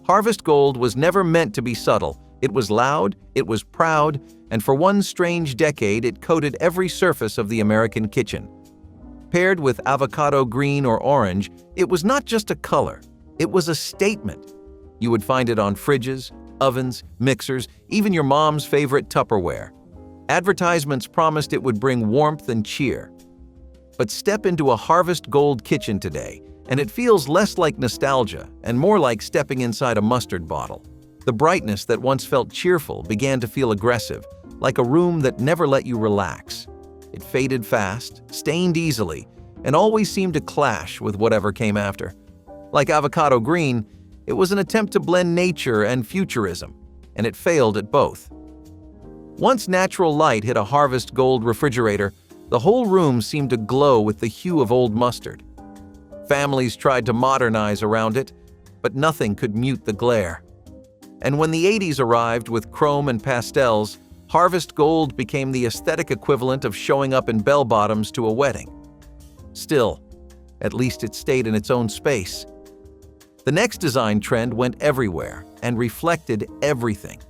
Harvest Gold was never meant to be subtle. It was loud, it was proud, and for one strange decade it coated every surface of the American kitchen. Paired with avocado green or orange, it was not just a color, it was a statement. You would find it on fridges, ovens, mixers, even your mom's favorite Tupperware. Advertisements promised it would bring warmth and cheer. But step into a Harvest Gold kitchen today, and it feels less like nostalgia and more like stepping inside a mustard bottle. The brightness that once felt cheerful began to feel aggressive, like a room that never let you relax. It faded fast, stained easily, and always seemed to clash with whatever came after. Like avocado green, it was an attempt to blend nature and futurism, and it failed at both. Once natural light hit a harvest gold refrigerator, the whole room seemed to glow with the hue of old mustard. Families tried to modernize around it, but nothing could mute the glare. And when the 80s arrived with chrome and pastels, harvest gold became the aesthetic equivalent of showing up in bell-bottoms to a wedding. Still, at least it stayed in its own space. The next design trend went everywhere and reflected everything.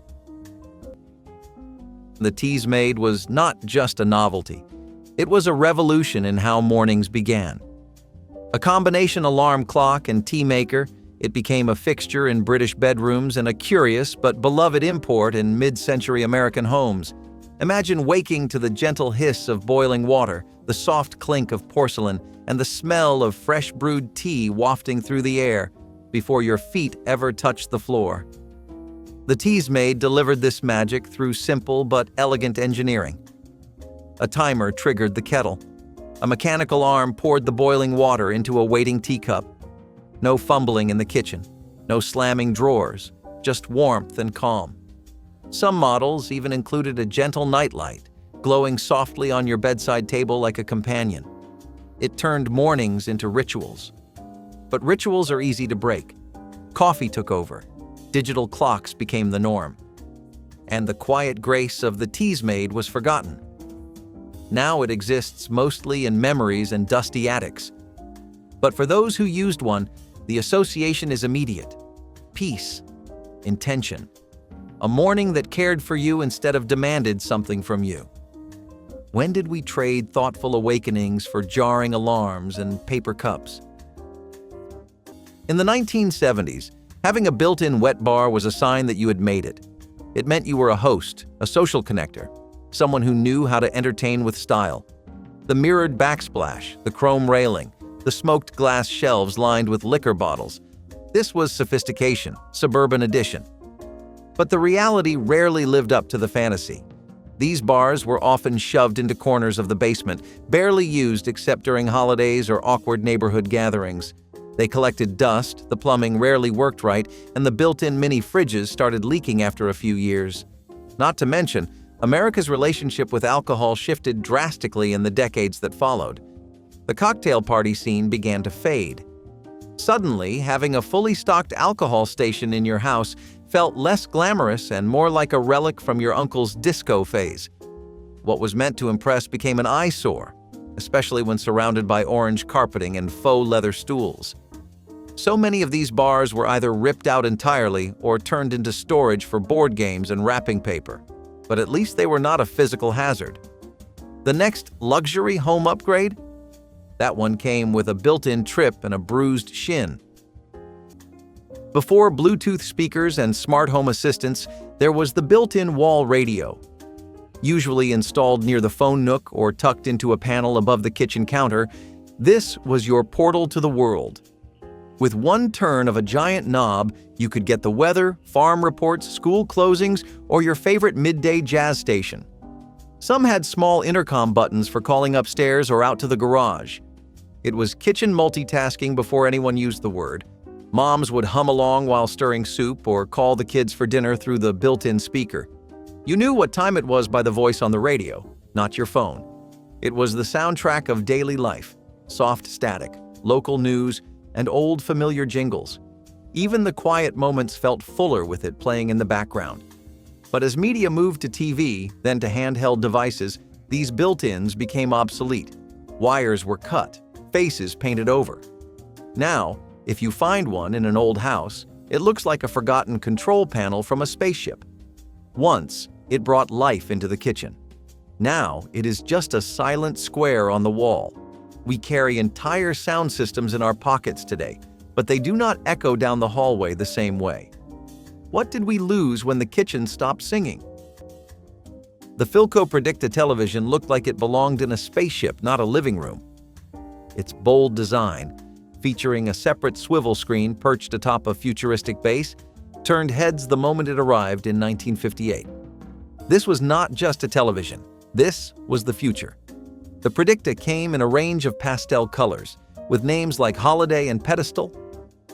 The Teasmade was not just a novelty. It was a revolution in how mornings began. A combination alarm clock and tea maker, it became a fixture in British bedrooms and a curious but beloved import in mid-century American homes. Imagine waking to the gentle hiss of boiling water, the soft clink of porcelain, and the smell of fresh brewed tea wafting through the air before your feet ever touched the floor. The Teasmade delivered this magic through simple but elegant engineering. A timer triggered the kettle. A mechanical arm poured the boiling water into a waiting teacup. No fumbling in the kitchen, no slamming drawers, just warmth and calm. Some models even included a gentle nightlight, glowing softly on your bedside table like a companion. It turned mornings into rituals. But rituals are easy to break. Coffee took over. Digital clocks became the norm. And the quiet grace of the Teasmade was forgotten. Now it exists mostly in memories and dusty attics. But for those who used one, the association is immediate. Peace, intention. A morning that cared for you instead of demanded something from you. When did we trade thoughtful awakenings for jarring alarms and paper cups? In the 1970s, having a built-in wet bar was a sign that you had made it. It meant you were a host, a social connector, someone who knew how to entertain with style. The mirrored backsplash, the chrome railing, the smoked glass shelves lined with liquor bottles. This was sophistication, suburban edition. But the reality rarely lived up to the fantasy. These bars were often shoved into corners of the basement, barely used except during holidays or awkward neighborhood gatherings. They collected dust, the plumbing rarely worked right, and the built-in mini fridges started leaking after a few years. Not to mention, America's relationship with alcohol shifted drastically in the decades that followed. The cocktail party scene began to fade. Suddenly, having a fully stocked alcohol station in your house felt less glamorous and more like a relic from your uncle's disco phase. What was meant to impress became an eyesore, especially when surrounded by orange carpeting and faux leather stools. So many of these bars were either ripped out entirely or turned into storage for board games and wrapping paper. But at least they were not a physical hazard. The next luxury home upgrade? That one came with a built-in trip and a bruised shin. Before Bluetooth speakers and smart home assistants, there was the built-in wall radio. Usually installed near the phone nook or tucked into a panel above the kitchen counter, this was your portal to the world. With one turn of a giant knob, you could get the weather, farm reports, school closings, or your favorite midday jazz station. Some had small intercom buttons for calling upstairs or out to the garage. It was kitchen multitasking before anyone used the word. Moms would hum along while stirring soup or call the kids for dinner through the built-in speaker. You knew what time it was by the voice on the radio, not your phone. It was the soundtrack of daily life, soft static, local news, and old familiar jingles. Even the quiet moments felt fuller with it playing in the background. But as media moved to TV, then to handheld devices, these built-ins became obsolete. Wires were cut, faces painted over. Now, if you find one in an old house, it looks like a forgotten control panel from a spaceship. Once, it brought life into the kitchen. Now, it is just a silent square on the wall. We carry entire sound systems in our pockets today, but they do not echo down the hallway the same way. What did we lose when the kitchen stopped singing? The Filco Predictor television looked like it belonged in a spaceship, not a living room. Its bold design, featuring a separate swivel screen perched atop a futuristic base, turned heads the moment it arrived in 1958. This was not just a television. This was the future. The Predictor came in a range of pastel colors, with names like Holiday and Pedestal.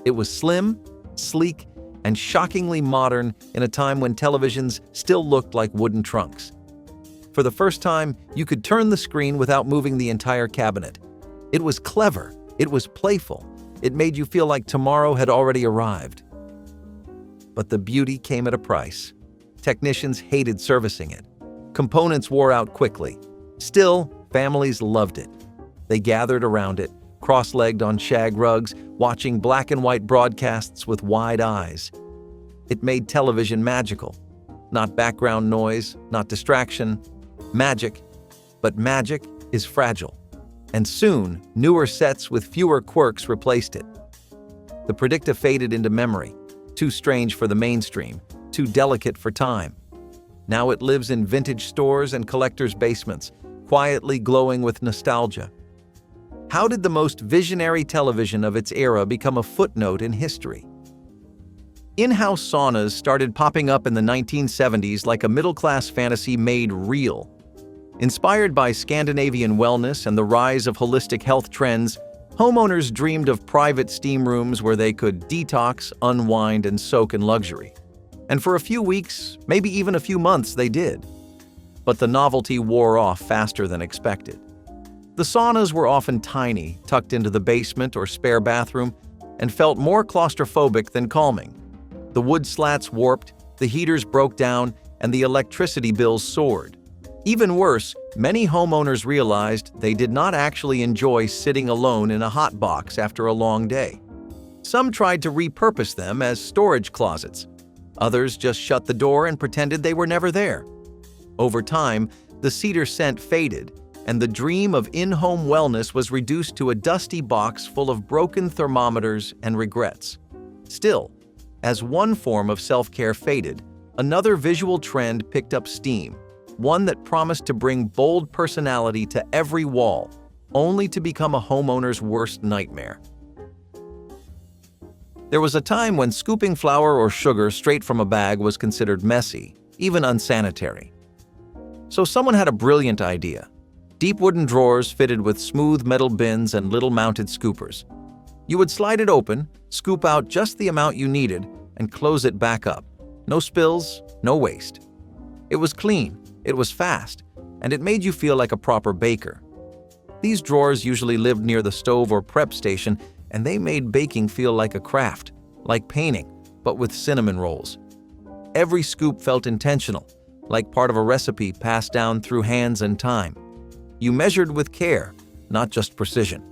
It was slim, sleek, and shockingly modern in a time when televisions still looked like wooden trunks. For the first time, you could turn the screen without moving the entire cabinet. It was clever. It was playful. It made you feel like tomorrow had already arrived. But the beauty came at a price. Technicians hated servicing it. Components wore out quickly. Still, families loved it. They gathered around it, cross-legged on shag rugs, watching black and white broadcasts with wide eyes. It made television magical. Not background noise, not distraction. Magic. But magic is fragile. And soon, newer sets with fewer quirks replaced it. The Predictor faded into memory, too strange for the mainstream, too delicate for time. Now it lives in vintage stores and collectors' basements, quietly glowing with nostalgia. How did the most visionary television of its era become a footnote in history? In-house saunas started popping up in the 1970s like a middle-class fantasy made real. Inspired by Scandinavian wellness and the rise of holistic health trends, homeowners dreamed of private steam rooms where they could detox, unwind, and soak in luxury. And for a few weeks, maybe even a few months, they did. But the novelty wore off faster than expected. The saunas were often tiny, tucked into the basement or spare bathroom, and felt more claustrophobic than calming. The wood slats warped, the heaters broke down, and the electricity bills soared. Even worse, many homeowners realized they did not actually enjoy sitting alone in a hot box after a long day. Some tried to repurpose them as storage closets. Others just shut the door and pretended they were never there. Over time, the cedar scent faded, and the dream of in-home wellness was reduced to a dusty box full of broken thermometers and regrets. Still, as one form of self-care faded, another visual trend picked up steam, one that promised to bring bold personality to every wall, only to become a homeowner's worst nightmare. There was a time when scooping flour or sugar straight from a bag was considered messy, even unsanitary. So someone had a brilliant idea. Deep wooden drawers fitted with smooth metal bins and little mounted scoopers. You would slide it open, scoop out just the amount you needed, and close it back up. No spills, no waste. It was clean, it was fast, and it made you feel like a proper baker. These drawers usually lived near the stove or prep station, and they made baking feel like a craft, like painting, but with cinnamon rolls. Every scoop felt intentional, like part of a recipe passed down through hands and time. You measured with care, not just precision.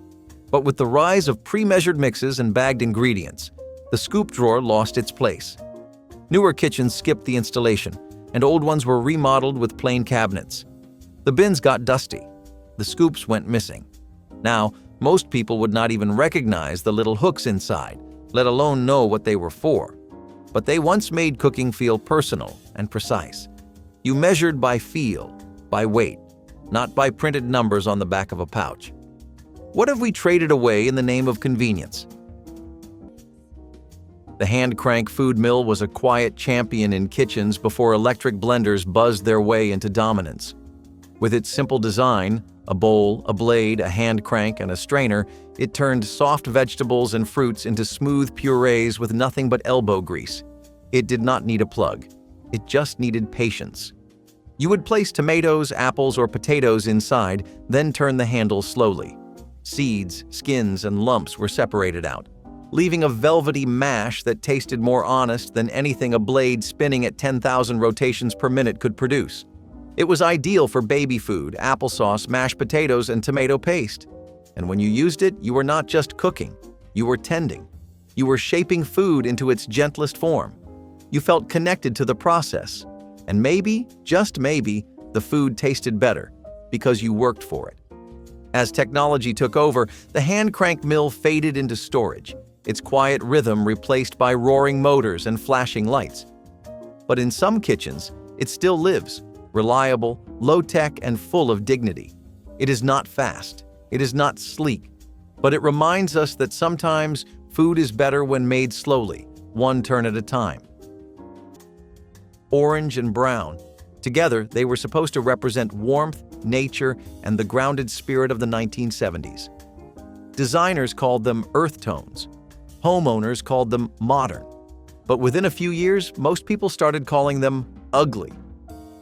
But with the rise of pre-measured mixes and bagged ingredients, the scoop drawer lost its place. Newer kitchens skipped the installation, and old ones were remodeled with plain cabinets. The bins got dusty. The scoops went missing. Now, most people would not even recognize the little hooks inside, let alone know what they were for. But they once made cooking feel personal and precise. You measured by feel, by weight, not by printed numbers on the back of a pouch. What have we traded away in the name of convenience? The hand-crank food mill was a quiet champion in kitchens before electric blenders buzzed their way into dominance. With its simple design, a bowl, a blade, a hand crank, and a strainer, it turned soft vegetables and fruits into smooth purees with nothing but elbow grease. It did not need a plug. It just needed patience. You would place tomatoes, apples, or potatoes inside, then turn the handle slowly. Seeds, skins, and lumps were separated out, leaving a velvety mash that tasted more honest than anything a blade spinning at 10,000 rotations per minute could produce. It was ideal for baby food, applesauce, mashed potatoes, and tomato paste. And when you used it, you were not just cooking, you were tending. You were shaping food into its gentlest form. You felt connected to the process. And maybe, just maybe, the food tasted better because you worked for it. As technology took over, the hand-crank mill faded into storage, its quiet rhythm replaced by roaring motors and flashing lights. But in some kitchens, it still lives, reliable, low-tech, and full of dignity. It is not fast, it is not sleek, but it reminds us that sometimes food is better when made slowly, one turn at a time. orange and brown. Together, they were supposed to represent warmth, nature, and the grounded spirit of the 1970s. Designers called them earth tones. Homeowners called them modern. But within a few years, most people started calling them ugly.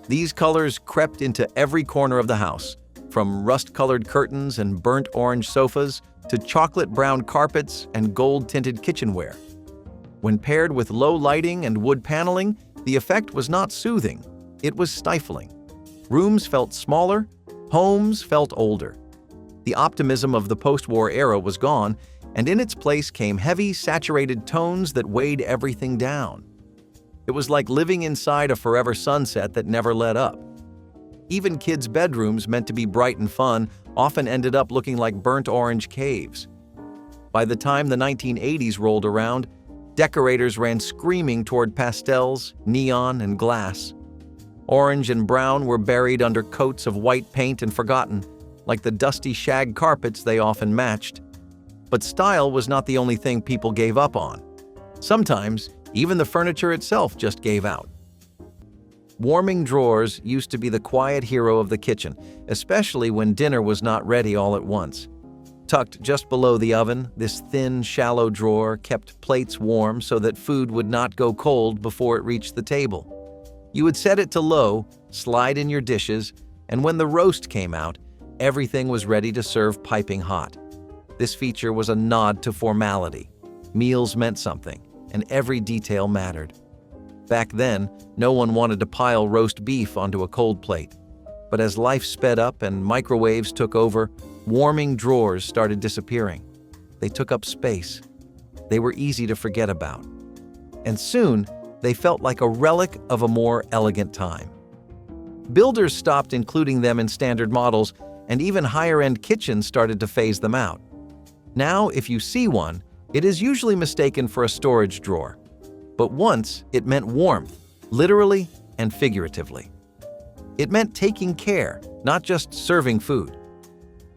These colors crept into every corner of the house, from rust-colored curtains and burnt orange sofas to chocolate-brown carpets and gold-tinted kitchenware. When paired with low lighting and wood paneling, the effect was not soothing, it was stifling. Rooms felt smaller, homes felt older. The optimism of the post-war era was gone, and in its place came heavy, saturated tones that weighed everything down. It was like living inside a forever sunset that never let up. Even kids' bedrooms, meant to be bright and fun, often ended up looking like burnt orange caves. By the time the 1980s rolled around, decorators ran screaming toward pastels, neon, and glass. Orange and brown were buried under coats of white paint and forgotten, like the dusty shag carpets they often matched. But style was not the only thing people gave up on. Sometimes, even the furniture itself just gave out. Warming drawers used to be the quiet hero of the kitchen, especially when dinner was not ready all at once. Tucked just below the oven, this thin, shallow drawer kept plates warm so that food would not go cold before it reached the table. You would set it to low, slide in your dishes, and when the roast came out, everything was ready to serve piping hot. This feature was a nod to formality. Meals meant something, and every detail mattered. Back then, no one wanted to pile roast beef onto a cold plate. But as life sped up and microwaves took over, warming drawers started disappearing. They took up space. They were easy to forget about. And soon, they felt like a relic of a more elegant time. Builders stopped including them in standard models, and even higher-end kitchens started to phase them out. Now, if you see one, it is usually mistaken for a storage drawer. But once, it meant warmth, literally and figuratively. It meant taking care, not just serving food.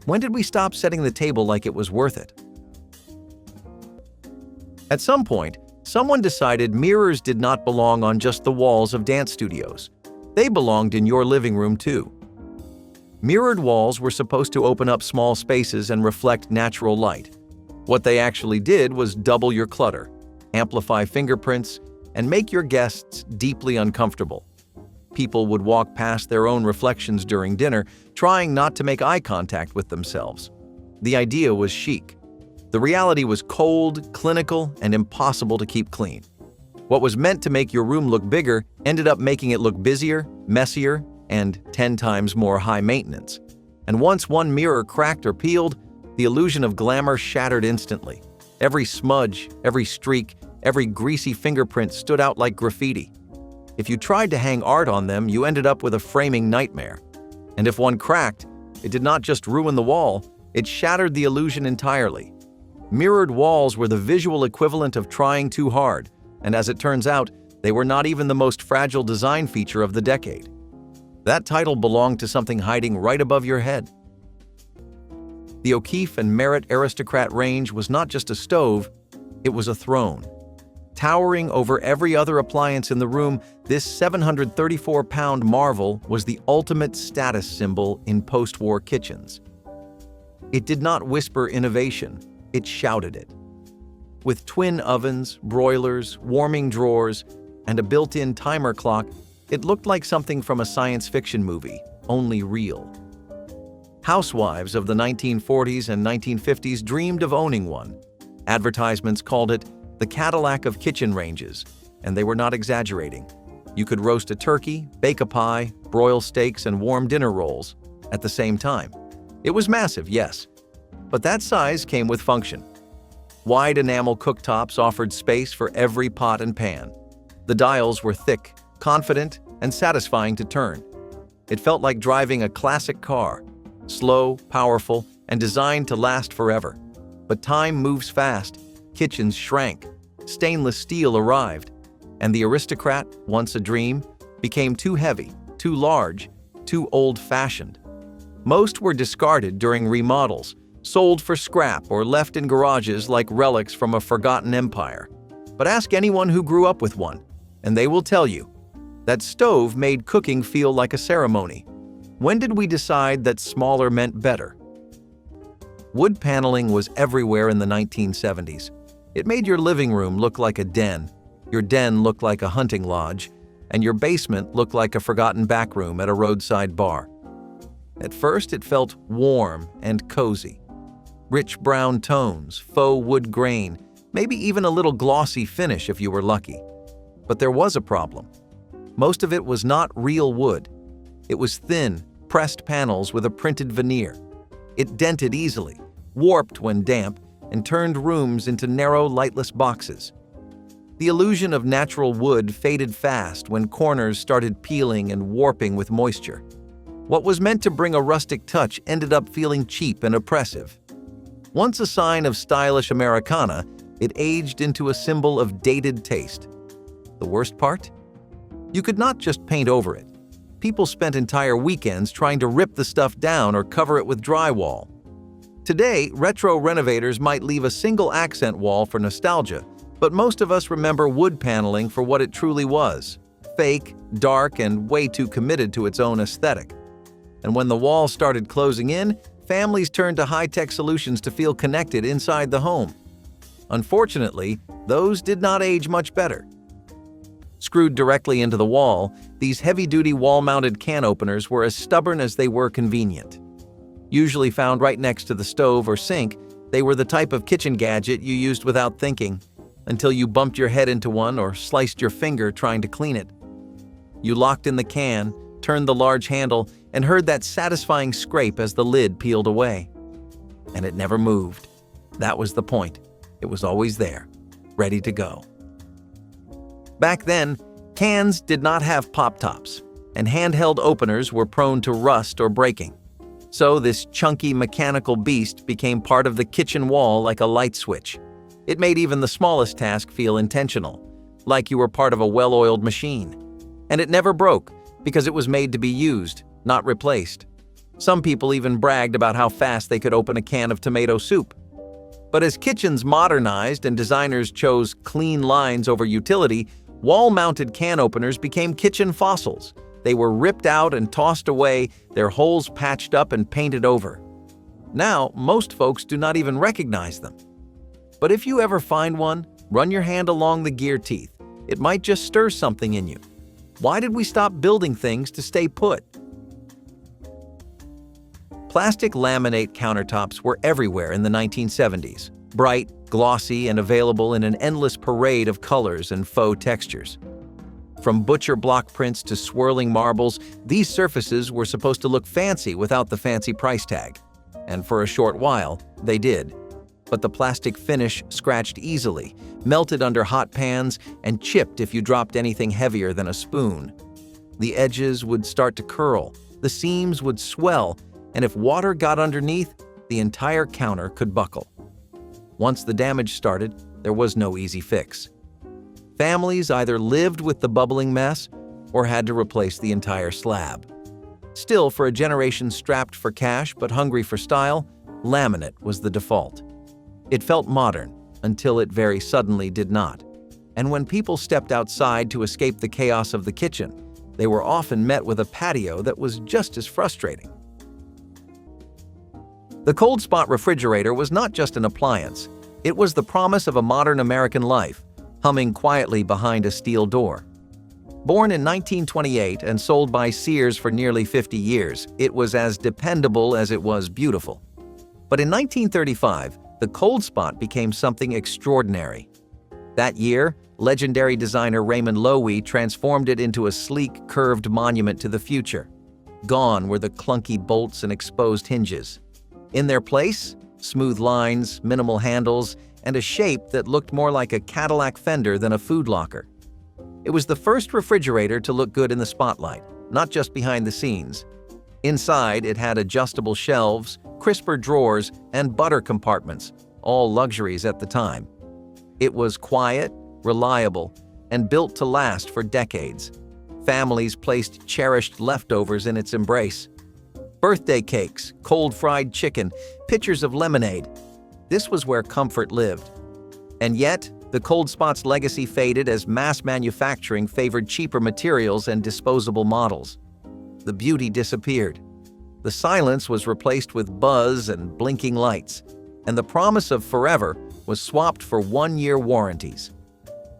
When did we stop setting the table like it was worth it? At some point, someone decided mirrors did not belong on just the walls of dance studios. They belonged in your living room too. Mirrored walls were supposed to open up small spaces and reflect natural light. What they actually did was double your clutter, amplify fingerprints, and make your guests deeply uncomfortable. People would walk past their own reflections during dinner, trying not to make eye contact with themselves. The idea was chic. The reality was cold, clinical, and impossible to keep clean. What was meant to make your room look bigger ended up making it look busier, messier, and 10 times more high maintenance. And once one mirror cracked or peeled, the illusion of glamour shattered instantly. Every smudge, every streak, every greasy fingerprint stood out like graffiti. If you tried to hang art on them, you ended up with a framing nightmare. And if one cracked, it did not just ruin the wall, it shattered the illusion entirely. Mirrored walls were the visual equivalent of trying too hard, and as it turns out, they were not even the most fragile design feature of the decade. That title belonged to something hiding right above your head. The O'Keeffe and Merritt Aristocrat range was not just a stove, it was a throne. Towering over every other appliance in the room, this 734-pound marvel was the ultimate status symbol in post-war kitchens. It did not whisper innovation, it shouted it. With twin ovens, broilers, warming drawers, and a built-in timer clock, it looked like something from a science fiction movie, only real. Housewives of the 1940s and 1950s dreamed of owning one. Advertisements called it the Cadillac of kitchen ranges, and they were not exaggerating. You could roast a turkey, bake a pie, broil steaks, and warm dinner rolls at the same time. It was massive, yes, but that size came with function. Wide enamel cooktops offered space for every pot and pan. The dials were thick, confident, and satisfying to turn. It felt like driving a classic car, slow, powerful, and designed to last forever. But time moves fast, kitchens shrank, stainless steel arrived, and the Aristocrat, once a dream, became too heavy, too large, too old-fashioned. Most were discarded during remodels, sold for scrap or left in garages like relics from a forgotten empire. But ask anyone who grew up with one, and they will tell you, That stove made cooking feel like a ceremony. When did we decide that smaller meant better? Wood paneling was everywhere in the 1970s. It made your living room look like a den, your den look like a hunting lodge, and your basement look like a forgotten back room at a roadside bar. At first, it felt warm and cozy. Rich brown tones, faux wood grain, maybe even a little glossy finish if you were lucky. But there was a problem. Most of it was not real wood. It was thin, pressed panels with a printed veneer. It dented easily, warped when damp, and turned rooms into narrow, lightless boxes. The illusion of natural wood faded fast when corners started peeling and warping with moisture. What was meant to bring a rustic touch ended up feeling cheap and oppressive. Once a sign of stylish Americana, it aged into a symbol of dated taste. The worst part? You could not just paint over it. People spent entire weekends trying to rip the stuff down or cover it with drywall. Today, retro renovators might leave a single accent wall for nostalgia, but most of us remember wood paneling for what it truly was: fake, dark, and way too committed to its own aesthetic. And when the walls started closing in, families turned to high-tech solutions to feel connected inside the home. Unfortunately, those did not age much better. Screwed directly into the wall, these heavy-duty wall-mounted can openers were as stubborn as they were convenient. Usually found right next to the stove or sink, they were the type of kitchen gadget you used without thinking, until you bumped your head into one or sliced your finger trying to clean it. You locked in the can, turned the large handle, and heard that satisfying scrape as the lid peeled away. And it never moved. That was the point. It was always there, ready to go. Back then, cans did not have pop-tops, and handheld openers were prone to rust or breaking. So this chunky mechanical beast became part of the kitchen wall like a light switch. It made even the smallest task feel intentional, like you were part of a well-oiled machine. And it never broke, because it was made to be used, not replaced. Some people even bragged about how fast they could open a can of tomato soup. But as kitchens modernized and designers chose clean lines over utility, wall-mounted can openers became kitchen fossils. They were ripped out and tossed away, their holes patched up and painted over. Now, most folks do not even recognize them. But if you ever find one, run your hand along the gear teeth. It might just stir something in you. Why did we stop building things to stay put? Plastic laminate countertops were everywhere in the 1970s, bright, glossy, and available in an endless parade of colors and faux textures. From butcher block prints to swirling marbles, these surfaces were supposed to look fancy without the fancy price tag. And for a short while, they did. But the plastic finish scratched easily, melted under hot pans, and chipped if you dropped anything heavier than a spoon. The edges would start to curl, the seams would swell, and if water got underneath, the entire counter could buckle. Once the damage started, there was no easy fix. Families either lived with the bubbling mess or had to replace the entire slab. Still, for a generation strapped for cash but hungry for style, laminate was the default. It felt modern until it very suddenly did not. And when people stepped outside to escape the chaos of the kitchen, they were often met with a patio that was just as frustrating. The cold spot refrigerator was not just an appliance. It was the promise of a modern American life, humming quietly behind a steel door. Born in 1928 and sold by Sears for nearly 50 years, it was as dependable as it was beautiful. But in 1935, the cold spot became something extraordinary. That year, legendary designer Raymond Loewy transformed it into a sleek, curved monument to the future. Gone were the clunky bolts and exposed hinges. In their place, smooth lines, minimal handles, and a shape that looked more like a Cadillac fender than a food locker. It was the first refrigerator to look good in the spotlight, not just behind the scenes. Inside, it had adjustable shelves, crisper drawers, and butter compartments, all luxuries at the time. It was quiet, reliable, and built to last for decades. Families placed cherished leftovers in its embrace. Birthday cakes, cold fried chicken, pitchers of lemonade. This was where comfort lived. And yet, The cold spot's legacy faded as mass manufacturing favored cheaper materials and disposable models. The beauty disappeared. The silence was replaced with buzz and blinking lights, and the promise of forever was swapped for one-year warranties.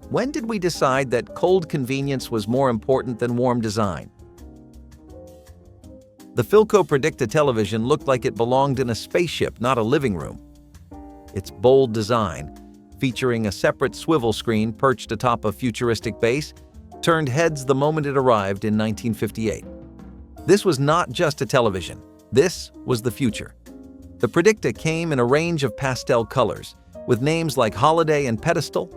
When did we decide that cold convenience was more important than warm design? The Filco Predictor television looked like it belonged in a spaceship, not a living room. Its bold design, featuring a separate swivel screen perched atop a futuristic base, turned heads the moment it arrived in 1958. This was not just a television. This was the future. The Predictor came in a range of pastel colors, with names like Holiday and Pedestal.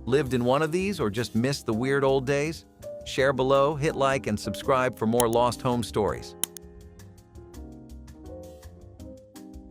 Lived in one of these or just missed the weird old days? Share below, hit like, and subscribe for more lost home stories.